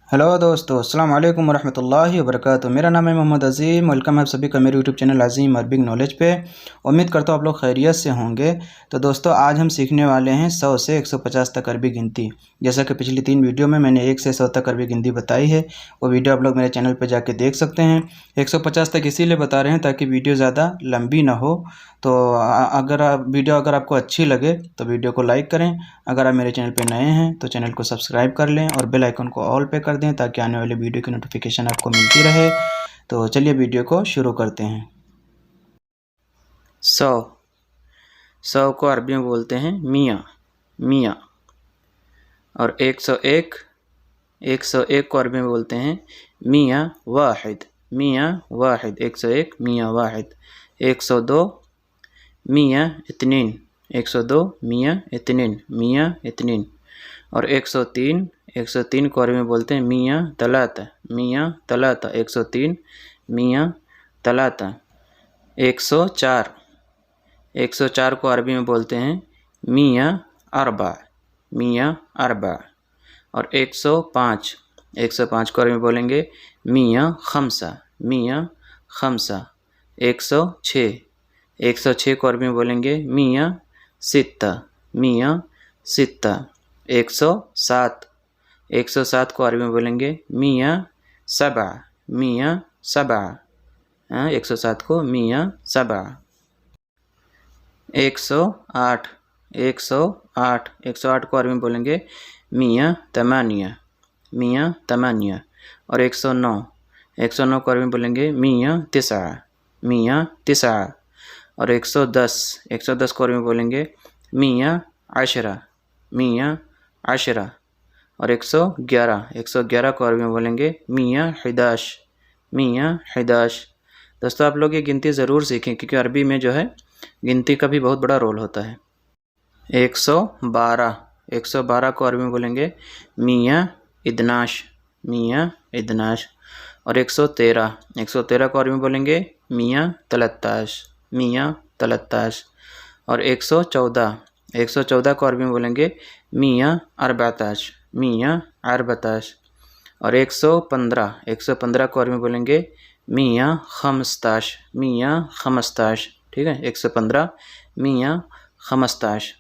Hello दोस्तों, अस्सलाम वालेकुम वरहमतुल्लाहि वबरकातुहू। मेरा नाम है मोहम्मद अज़ीम। वेलकम है आप सभी का मेरे यूट्यूब चैनल अज़ीम अरबिक नॉलेज पे। उम्मीद करता हूँ आप लोग खैरियत से होंगे। तो दोस्तों, आज हम सीखने वाले हैं 100 से 150 तक अरबी गिनती। जैसा कि पिछली 3 वीडियो में मैंने 1 से 100 तक अरबी गिनती बताई है, वो वीडियो आप लोग मेरे चैनल पर जाके देख सकते हैं। 150 तक इसीलिए बता रहे हैं ताकि वीडियो ज़्यादा लंबी ना हो। तो अगर आपको अच्छी लगे तो वीडियो को लाइक करें। अगर आप मेरे चैनल पे नए हैं तो चैनल को सब्सक्राइब कर लें और बेल आइकन को ऑल पे कर दें ताकि आने वाले वीडियो की नोटिफिकेशन आपको मिलती रहे। तो चलिए वीडियो को शुरू करते हैं। 100 को अरबी में बोलते हैं मियाँ मियाँ। और 101 को अरबी में बोलते हैं मियाँ वाहिद मियाँ वाहिद। 101 मियाँ वाहिद। 102 मियाँ इतनीन 102 मियाँ इतनीन मियाँ इतनीन। और 103 को अरबी में बोलते हैं मियाँ तलाता मियाँ तलाता। 103 मियाँ तलाता। 104 को अरबी में बोलते हैं मियाँ अरबा मियाँ अरबा। और 105 को अरबी में बोलेंगे मियाँ खमसा मियाँ खमसा। 106 को अरबी में बोलेंगे मियाँ सित्ता मियाँ सित्ता। 107 को अरबी में बोलेंगे मियाँ सबा मियाँ सबा। 107 को मियाँ सबा। 108 को अरबी में बोलेंगे मियाँ तमानिया मियाँ तमानिया। और 109 को अरबी में बोलेंगे मियाँ तिसा मियाँ तिसा। और 110 को अरबी में बोलेंगे मियाँ अशरा मियाँ अशरा। और 111 को अरबी में बोलेंगे मियाँ हिदाश मियाँ हिदाश। दोस्तों, आप लोग ये गिनती ज़रूर सीखें क्योंकि अरबी में जो है गिनती का भी बहुत बड़ा रोल होता है। 112 को अरबी में बोलेंगे मियाँ इदनाश मियाँ इदनाश। और 113 को अरबी में बोलेंगे मियाँ तलत्ताश मियाँ तलत्ताश। और 114 को अरबी में बोलेंगे मियाँ अरबाताश मियाँ अरबाताश। और 115 को अरबी में बोलेंगे मियाँ खमस्ताश मियाँ खमस्ताश। ठीक है, 115 मियाँ खमस्ताश।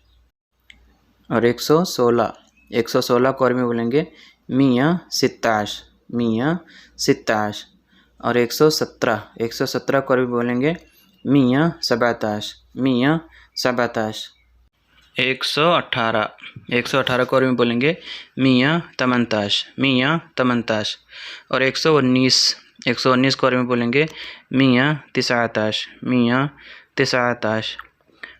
और 116 को अरबी में बोलेंगे मियाँ सित्ताश मियाँ सित्ताश। और 117 को अरबी बोलेंगे मियाँ सबाताश मियाँ सबाताश। 118 को अरबी में बोलेंगे मियाँ तमंताश मियाँ तमंताश। और 119 को अरबी में बोलेंगे मियाँ तिसाताश मियाँ तिसाताश।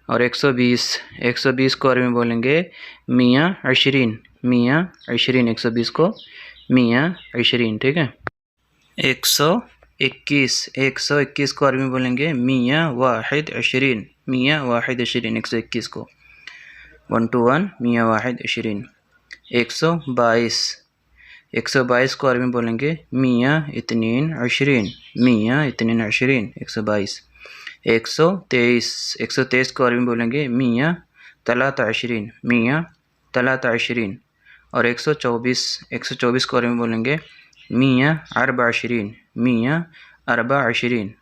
और 120 को अरबी में बोलेंगे मियाँ अशरीन मियाँ अशरीन। 120 को मियाँ अशरीन। ठीक है। 121 को अरबी में बोलेंगे मियाँ वाहिद अशरीन मियाँ वाहिद अशरीन। 121 को 121 मियाँ वाहिद अशरीन। 122 को अरबी में बोलेंगे मियाँ इतनीन अशरीन मियाँ इतनीन अशरीन। 122। 123 को अरबी में बोलेंगे मियाँ तलाता अशरीन मियाँ तलाता अशरीन। और 124 को अरबी में बोलेंगे मियाँ अरबा अशरीन मियाँ अरबा अशरीन।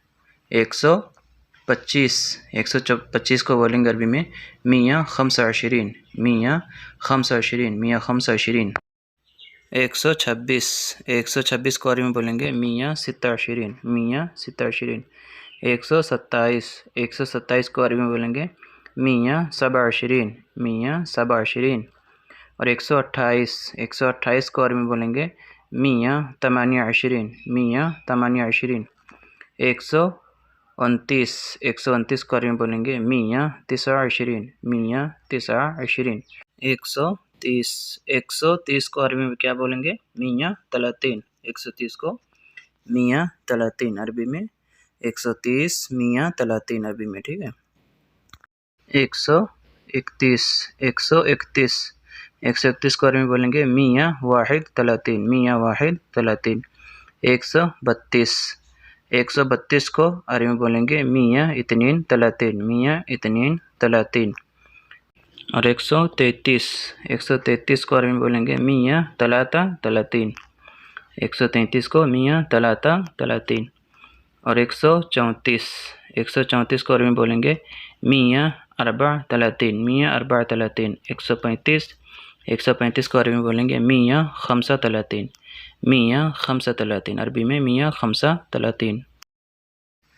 125 को बोलेंगे अरबी में मियाँ खमसा अशरीन मियाँ खमसा अशरीन मियाँ खमसा अशरीन। 126 को अरबी में बोलेंगे मियाँ सित्ता अशरीन मियाँ सित्ता अशरीन। 127 को अरबी में बोलेंगे मियाँ सबा अशरीन मियाँ सबा अशरीन। और 128 को अरबी में बोलेंगे मियाँ तमानिया अशरीन मियाँ तमानिया अशरीन। 129 को अरबी में बोलेंगे मियाँ तिसा अशरीन मियाँ तिसा अशरीन। 130 को अरबी में क्या बोलेंगे मियाँ तलातीन। 130 को मियाँ तलातीन अरबी में 130 मियाँ तलातीन अरबी में। ठीक है। 131 को अरबी में बोलेंगे मियाँ वाहिद तलातीन मियाँ वाहिद तलातीन। 132 को अरबी में बोलेंगे मियाँ इतनीन तलातीन मियाँ इतनीन तलातीन। और 133 को अरबी में बोलेंगे मियाँ तलाता तलातीन 133 को मियाँ तलाता तलातीन। और 134 को अरबी में बोलेंगे मियाँ अरबा तलातीन, मियाँ अरबा तलातीन। 135 को अरबी में बोलेंगे मियाँ खमसा तलातीन, मियाँ खमसा तलातीन, अरबी में मियाँ खमसा तलातीन।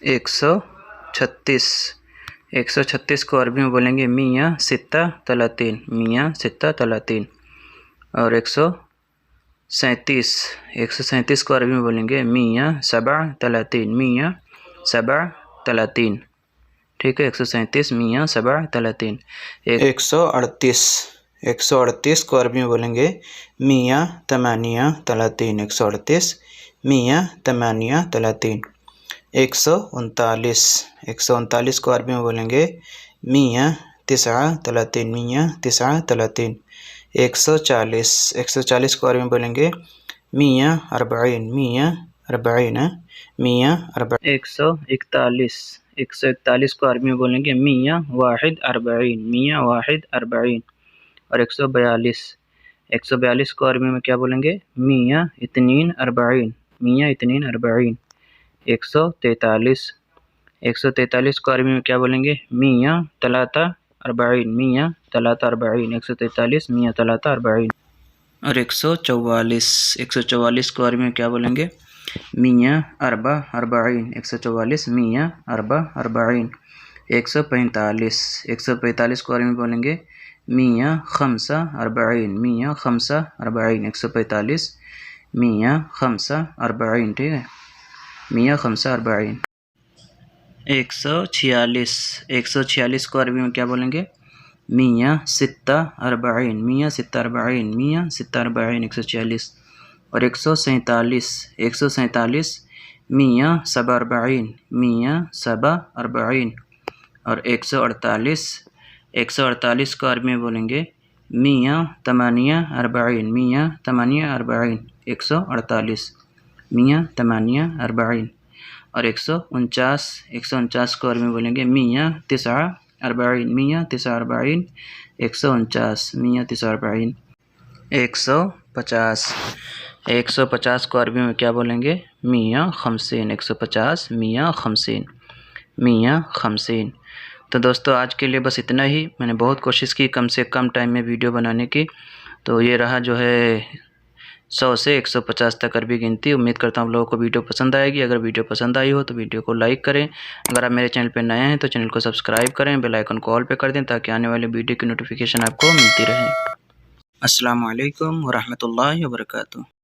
136 को अरबी में बोलेंगे मियाँ सित्ता तलातीन, मियाँ सित्ता तलातीन। और 137 को अरबी में बोलेंगे मियाँ सबा तलातीन, मियाँ सबा तलातीन। ठीक है, 137 मियाँ सबा तलातीन। 138 को अरबी में बोलेंगे मियाँ तमानिया तलातीन, 138 मियाँ तमानिया तलातीन। 139 को अरबी में बोलेंगे मियाँ तिस्आ तलातीन, मियाँ तिस्आ तलातीन। 140 को अरबी में बोलेंगे मियाँ अरबईन, मियाँ अरबईन, मियाँ अरबईन। 141 को अरबी में बोलेंगे मियाँ वाहिद अरबईन, मियाँ वाहिद अरबईन। और 142 को अरबी में क्या बोलेंगे मियाँ इतनीन अरबईन, मियाँ इतनीन अरबईन। 143 को अरबी में क्या बोलेंगे मियाँ तलाता अरबईन, मियाँ तलाता अरबईन। 143 मियाँ तलाता अरबईन। और 144 को अरबी में क्या बोलेंगे मियाँ अरबा अरबईन, 144 मियाँ अरबा अरबईन। 145 को अरबी में बोलेंगे मियाँ खमसा अरबईन, मियाँ खमसा अरबईन। 145 मियाँ खमसा अरबईन। ठीक है, मियाँ खमसा अरबईन। 146 को अरबी में क्या बोलेंगे मियाँ सित्ता अरबईन, मियाँ सित्ता अरबईन, मियाँ सित्ता अरबईन। 146। और 147 मियाँ सबा अरबईन, मियाँ सबा अरबईन। और 148 को अरबी में बोलेंगे मियाँ तमानिया अरबईन, मियाँ तमानिया अरबईन। 148 मियाँ तमानिया अरबईन। और 149 को अरबी में बोलेंगे मियाँ तिस्आ अरबईन, मियाँ तिस्आ अरबईन। 149 मियाँ तिस्आ अरबईन। 150 को अरबी में क्या बोलेंगे मियाँ खमसीन, 150 मियाँ खमसीन, मियाँ खमसीन। तो दोस्तों आज के लिए बस इतना ही। मैंने बहुत कोशिश की कम से कम टाइम में वीडियो बनाने की। तो ये रहा जो है 100 से 150 तक अरबी गिनती। उम्मीद करता हूँ आप लोगों को वीडियो पसंद आएगी। अगर वीडियो पसंद आई हो तो वीडियो को लाइक करें। अगर आप मेरे चैनल पर नए हैं तो चैनल को सब्सक्राइब करें, बेल आइकन को ऑल पे कर दें ताकि आने वाले वीडियो की नोटिफिकेशन आपको मिलती रहे। अस्सलामु अलैकुम व रहमतुल्लाहि व बरकातुहू।